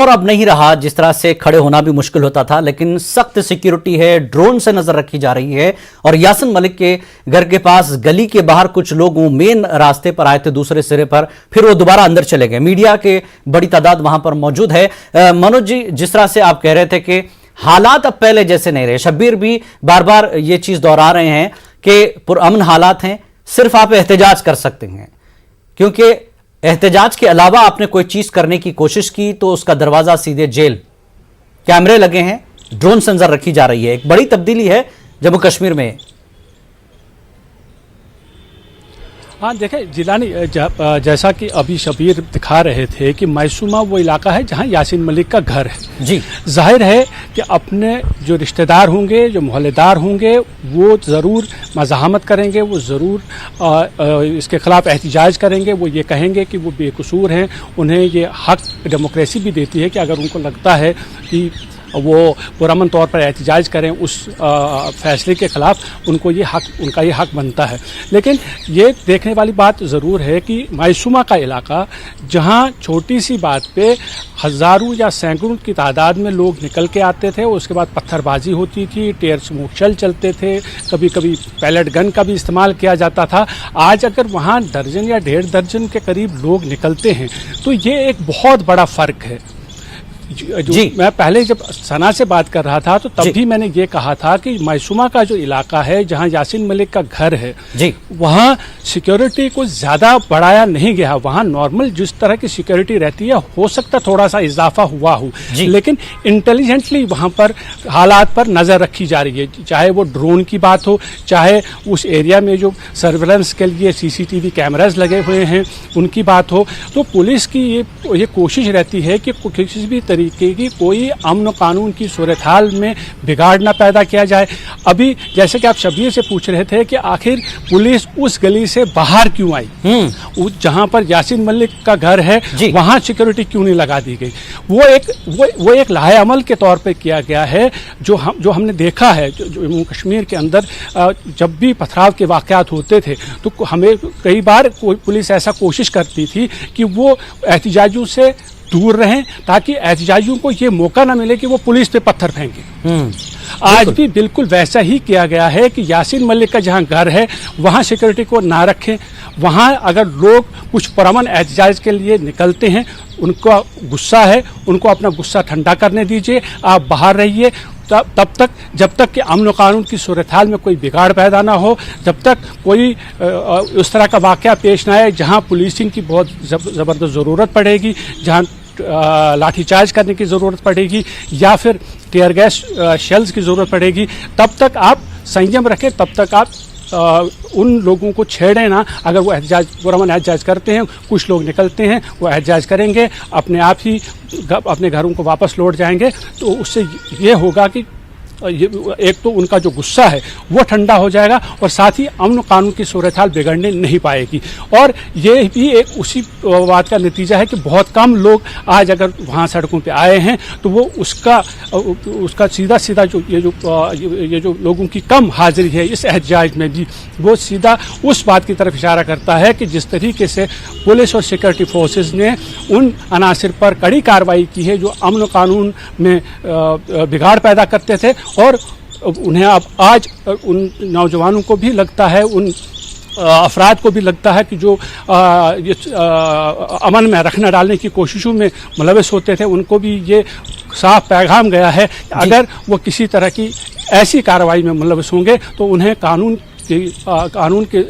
और अब नहीं रहा जिस तरह से खड़े होना भी मुश्किल होता था, लेकिन सख्त सिक्योरिटी है, ड्रोन से नजर रखी जा रही है। और यासिन मलिक के घर के पास गली के बाहर कुछ लोग मेन रास्ते पर आए थे दूसरे सिरे पर, फिर वो दोबारा अंदर चले गए। मीडिया के बड़ी तादाद वहां पर मौजूद है। मनोज जी, जिस तरह से आप कह रहे थे कि हालात अब पहले जैसे नहीं रहे, शब्बीर भी बार बार ये चीज दोहरा रहे हैं कि पुरअमन हालात हैं, सिर्फ आप एहतजाज कर सकते हैं, क्योंकि एहतजाज के अलावा आपने कोई चीज करने की कोशिश की तो उसका दरवाजा सीधे जेल। कैमरे लगे हैं, ड्रोन से नजर रखी जा रही है। एक बड़ी तब्दीली है जम्मू कश्मीर में। हाँ देखें जिलानी, जैसा कि अभी शब्बीर दिखा रहे थे कि मैसूमा वो इलाका है जहाँ यासिन मलिक का घर है जी। जाहिर है कि अपने जो रिश्तेदार होंगे, जो मोहल्लेदार होंगे, वो ज़रूर मज़ाहमत करेंगे, वो ज़रूर इसके ख़िलाफ़ एहतजाज करेंगे। वो ये कहेंगे कि वो बेकसूर हैं, उन्हें ये हक़ डेमोक्रेसी भी देती है कि अगर उनको लगता है कि वो पुरअमन तौर पर एहतजाज करें उस फैसले के ख़िलाफ़, उनको ये हक़, उनका ये हक़ बनता है। लेकिन ये देखने वाली बात ज़रूर है कि मैसूमा का इलाका, जहाँ छोटी सी बात पे हज़ारों या सैकड़ों की तादाद में लोग निकल के आते थे, उसके बाद पत्थरबाजी होती थी, टेयर स्मोक शेल चलते थे, कभी कभी पैलेट गन का भी इस्तेमाल किया जाता था। आज अगर वहाँ दर्जन या 1.5 दर्जन के करीब लोग निकलते हैं तो ये एक बहुत बड़ा फ़र्क है। जो मैं पहले जब सना से बात कर रहा था तो तब भी मैंने ये कहा था कि मैसूमा का जो इलाका है जहां यासिन मलिक का घर है जी, वहां सिक्योरिटी को ज्यादा बढ़ाया नहीं गया। वहां नॉर्मल जिस तरह की सिक्योरिटी रहती है, हो सकता थोड़ा सा इजाफा हुआ हो, लेकिन इंटेलिजेंटली वहां पर हालात पर नजर रखी जा रही है। चाहे वो ड्रोन की बात हो, चाहे उस एरिया में जो सर्विलेंस के लिए CCTV कैमराज लगे हुए हैं उनकी बात हो, तो पुलिस की ये कोशिश रहती है कि किसी भी तरीके की कोई अमन कानून की सूरत हाल में बिगाड़ ना पैदा किया जाए। अभी जैसे कि आप शब्बीर से पूछ रहे थे कि आखिर पुलिस उस गली से बाहर क्यों आई, जहां पर यासिन मलिक का घर है वहां सिक्योरिटी क्यों नहीं लगा दी गई। वो एक लाहे अमल के तौर पे किया गया है। जो हमने देखा है जम्मू कश्मीर के अंदर, जब भी पथराव के वाकयात होते थे तो हमें कई बार पुलिस ऐसा कोशिश करती थी कि वो एहतजाजियों से दूर रहें, ताकि एहतजाजियों को ये मौका ना मिले कि वो पुलिस पे पत्थर फेंके। आज भी बिल्कुल वैसा ही किया गया है कि यासिन मलिक का जहां घर है वहां सिक्योरिटी को ना रखें। वहां अगर लोग कुछ पुरअमन एहतजाज के लिए निकलते हैं, उनका गुस्सा है, उनको अपना गुस्सा ठंडा करने दीजिए, आप बाहर रहिए तब तक, जब तक कि अमन कानून की सूरत हाल में कोई बिगाड़ पैदा ना हो, जब तक कोई उस तरह का वाक़या पेश ना आए जहां पुलिसिंग की बहुत ज़बरदस्त ज़रूरत पड़ेगी, जहां लाठीचार्ज करने की ज़रूरत पड़ेगी या फिर टीयर गैस शेल्स की ज़रूरत पड़ेगी, तब तक आप संयम रखें, तब तक आप उन लोगों को छेड़ें ना। अगर वो एहतजाज, पुरअमन एहतजाज करते हैं, कुछ लोग निकलते हैं, वो एहतजाज करेंगे, अपने आप ही अपने घरों को वापस लौट जाएंगे, तो उससे ये होगा कि एक तो उनका जो गुस्सा है वो ठंडा हो जाएगा और साथ ही अमन कानून की सूरत हाल बिगड़ने नहीं पाएगी। और ये भी एक उसी बात का नतीजा है कि बहुत कम लोग आज अगर वहाँ सड़कों पे आए हैं तो वो उसका सीधा ये जो लोगों की कम हाजिरी है इस एहतजाज में भी, वो सीधा उस बात की तरफ इशारा करता है कि जिस तरीके से पुलिस और सिक्योरिटी फोर्सेस ने उन अनासिर पर कड़ी कार्रवाई की है जो अमन कानून में बिगाड़ पैदा करते थे, और उन्हें अब आज उन नौजवानों को भी लगता है, उन अफराद को भी लगता है कि जो अमन में रखना डालने की कोशिशों में मुलविस होते थे, उनको भी ये साफ पैगाम गया है कि अगर वो किसी तरह की ऐसी कार्रवाई में मुलविस होंगे तो उन्हें कानून के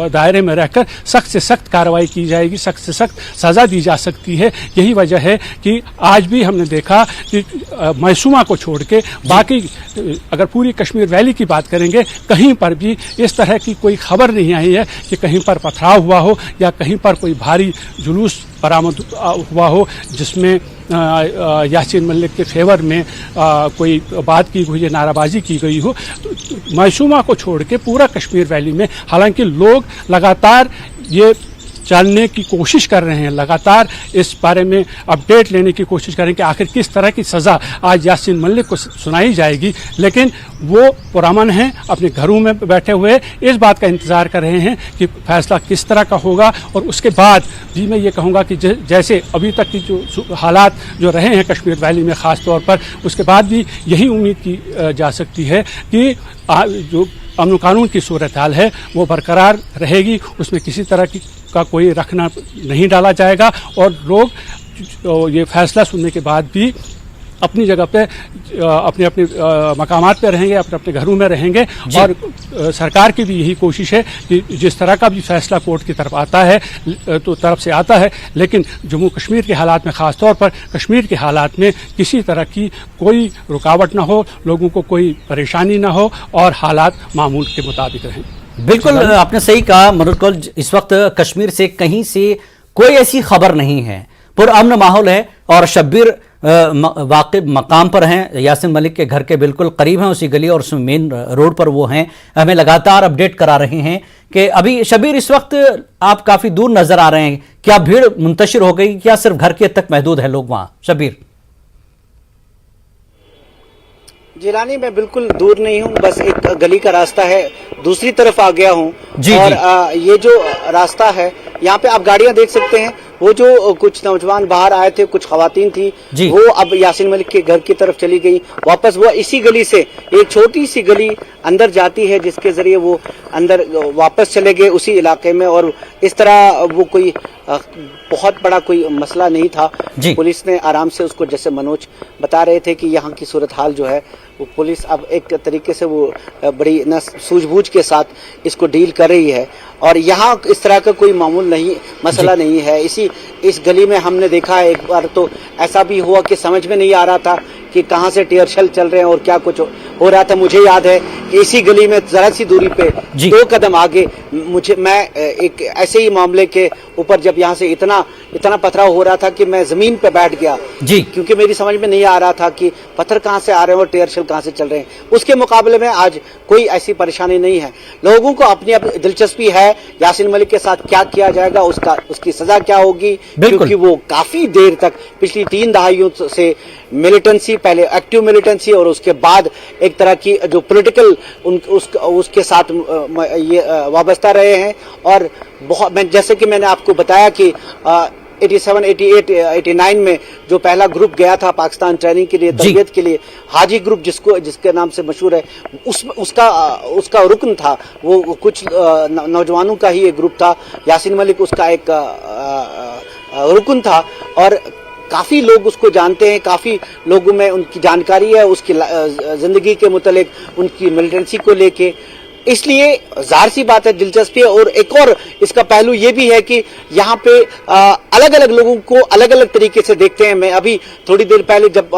दायरे में रहकर सख्त से सख्त कार्रवाई की जाएगी, सख्त से सख्त सज़ा दी जा सकती है। यही वजह है कि आज भी हमने देखा कि मैसूमा को छोड़ के बाकी अगर पूरी कश्मीर वैली की बात करेंगे, कहीं पर भी इस तरह की कोई खबर नहीं आई है कि कहीं पर पथराव हुआ हो या कहीं पर कोई भारी जुलूस बरामद हुआ हो जिसमें यासिन मलिक के फेवर में कोई बात की हुई, नाराबाजी की गई हो। तो मैसूमा को छोड़ के पूरा कश्मीर वैली में हालांकि लोग लगातार ये जानने की कोशिश कर रहे हैं, लगातार इस बारे में अपडेट लेने की कोशिश कर रहे हैं कि आखिर किस तरह की सज़ा आज यासीन मलिक को सुनाई जाएगी। लेकिन वो पुरअमन हैं, अपने घरों में बैठे हुए इस बात का इंतज़ार कर रहे हैं कि फैसला किस तरह का होगा। और उसके बाद भी मैं ये कहूँगा कि जैसे अभी तक की जो हालात जो रहे हैं कश्मीर वैली में ख़ास तौर पर, उसके बाद भी यही उम्मीद की जा सकती है कि जो अमन कानून की सूरत हाल है वो बरकरार रहेगी, उसमें किसी तरह का कोई रखना नहीं डाला जाएगा और लोग ये फैसला सुनने के बाद भी अपनी जगह पे अपने अपने मकामात पे रहेंगे, अपने अपने घरों में रहेंगे। और सरकार की भी यही कोशिश है कि जिस तरह का भी फैसला कोर्ट की तरफ आता है तो तरफ से आता है, लेकिन जम्मू कश्मीर के हालात में ख़ास तौर पर कश्मीर के हालात में किसी तरह की कोई रुकावट ना हो, लोगों को कोई परेशानी ना हो और हालात मामूल के मुताबिक रहें। बिल्कुल आपने सही कहा मनोज कौल, इस वक्त कश्मीर से कहीं से कोई ऐसी खबर नहीं है, पुरअमन माहौल है और शब्बीर वाक़िब मकाम पर हैं, यासीन मलिक के घर के बिल्कुल करीब हैं, उसी गली और उस मेन रोड पर वो हैं। हमें लगातार अपडेट करा रहे हैं कि अभी शब्बीर इस वक्त आप काफ़ी दूर नज़र आ रहे हैं, क्या भीड़ मुंतशिर हो गई, क्या सिर्फ घर के तक महदूद है लोग वहाँ? शब्बीर जिलानी मैं बिल्कुल दूर नहीं हूँ, बस एक गली का रास्ता है, दूसरी तरफ आ गया हूँ। और ये जो रास्ता है यहाँ पे आप गाड़ियां देख सकते हैं, वो जो कुछ नौजवान बाहर आए थे, कुछ खवातीन थी, वो अब यासीन मलिक के घर की तरफ चली गई वापस। वो इसी गली से एक छोटी सी गली अंदर जाती है जिसके जरिए वो अंदर वापस चले गए उसी इलाके में। और इस तरह वो कोई बहुत बड़ा कोई मसला नहीं था, पुलिस ने आराम से उसको, जैसे मनोज बता रहे थे कि यहाँ की सूरत हाल जो है वो पुलिस अब एक तरीके से वो बड़ी न सूझबूझ के साथ इसको डील कर रही है। और यहाँ इस तरह का कोई मामूल नहीं, मसला नहीं है। इस गली में हमने देखा है, एक बार तो ऐसा भी हुआ कि समझ में नहीं आ रहा था कि कहाँ से टीयर शेल चल रहे हैं और क्या कुछ हो रहा था। मुझे याद है कि इसी गली में जरा सी दूरी पे 2 कदम आगे मैं एक ऐसे ही मामले के ऊपर जब यहाँ से इतना पथराव हो रहा था कि मैं जमीन पे बैठ गया क्योंकि मेरी समझ में नहीं आ रहा था कि पत्थर कहाँ से आ रहे हैं और टीयर शेल कहाँ से चल रहे हैं। उसके मुकाबले में आज कोई ऐसी परेशानी नहीं है। लोगों को अपनी दिलचस्पी है यासीन मलिक के साथ क्या किया जाएगा, उसकी सजा क्या होगी, क्योंकि वो काफी देर तक पिछली 3 दहाइयों से मिलिटेंसी, पहले एक्टिव मिलिटेंसी और उसके बाद एक तरह की जो पॉलिटिकल उसके साथ ये वाबस्ता रहे हैं। और बहुत जैसे कि मैंने आपको बताया कि 87, 88, 89 में जो पहला ग्रुप गया था पाकिस्तान ट्रेनिंग के लिए, तरबियत के लिए, हाजी ग्रुप जिसके नाम से मशहूर है, उसका रुकन था, वो कुछ नौजवानों का ही एक ग्रुप था। यासीन मलिक उसका एक रुकन था और काफी लोग उसको जानते हैं, काफी लोगों में उनकी जानकारी है उसकी जिंदगी के मुतालिक, उनकी मिलिटेंसी को लेके। इसलिए जाहिर सी बात है दिलचस्पी है। और एक और इसका पहलू ये भी है कि यहाँ पे अलग अलग लोगों को अलग अलग तरीके से देखते हैं। मैं अभी थोड़ी देर पहले जब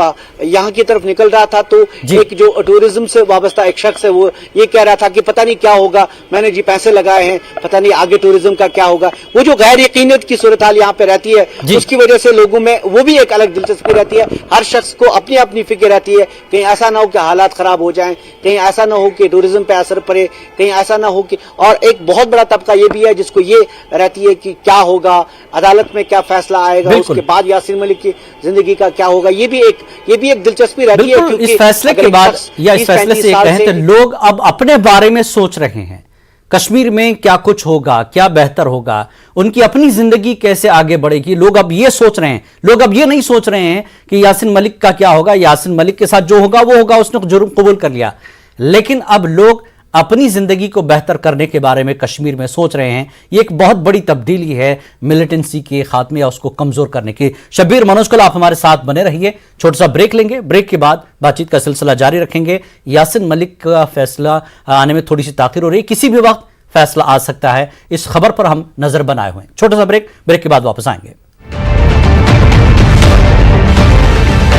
यहाँ की तरफ निकल रहा था तो एक जो टूरिज्म से वाबस्ता एक शख्स है वो ये कह रहा था कि पता नहीं क्या होगा, मैंने जी पैसे लगाए हैं, पता नहीं आगे टूरिज्म का क्या होगा। वो जो गैर यकीनियत की सूरत हाल यहाँ पे रहती है उसकी वजह से लोगों में वो भी एक अलग दिलचस्पी रहती है। हर शख्स को अपनी अपनी फिक्र रहती है, कहीं ऐसा ना हो कि हालात खराब हो जाएं, कहीं ऐसा ना हो कि टूरिज्म पे असर पड़े, कहीं ऐसा ना हो कि। और एक बहुत बड़ा तबका ये भी है जिसको ये रहती है कि क्या होगा, अदालत में क्या फैसला आएगा, उसके बाद यासीन मलिक की जिंदगी का क्या होगा। ये भी एक दिलचस्पी रहती है क्योंकि इस फैसले के बाद या इस फैसले से कहें तो लोग अब अपने बारे में सोच रहे हैं, कश्मीर में क्या कुछ होगा, क्या बेहतर होगा, उनकी अपनी जिंदगी कैसे आगे बढ़ेगी। लोग अब ये सोच रहे हैं, लोग अब ये नहीं सोच रहे हैं कि यासीन मलिक का क्या होगा, यासीन मलिक के साथ जो होगा वो होगा, उसने जुर्म कबूल कर लिया। लेकिन अब लोग अपनी जिंदगी को बेहतर करने के बारे में कश्मीर में सोच रहे हैं। ये एक बहुत बड़ी तब्दीली है मिलिटेंसी के खात्मे या उसको कमजोर करने की। शब्बीर, मनोज कल आप हमारे साथ बने रहिए, छोटा सा ब्रेक लेंगे, ब्रेक के बाद बातचीत का सिलसिला जारी रखेंगे। यासीन मलिक का फैसला आने में थोड़ी सी ताखिर हो रही है, किसी भी वक्त फैसला आ सकता है, इस खबर पर हम नजर बनाए हुए हैं। छोटा सा ब्रेक के बाद वापस आएंगे।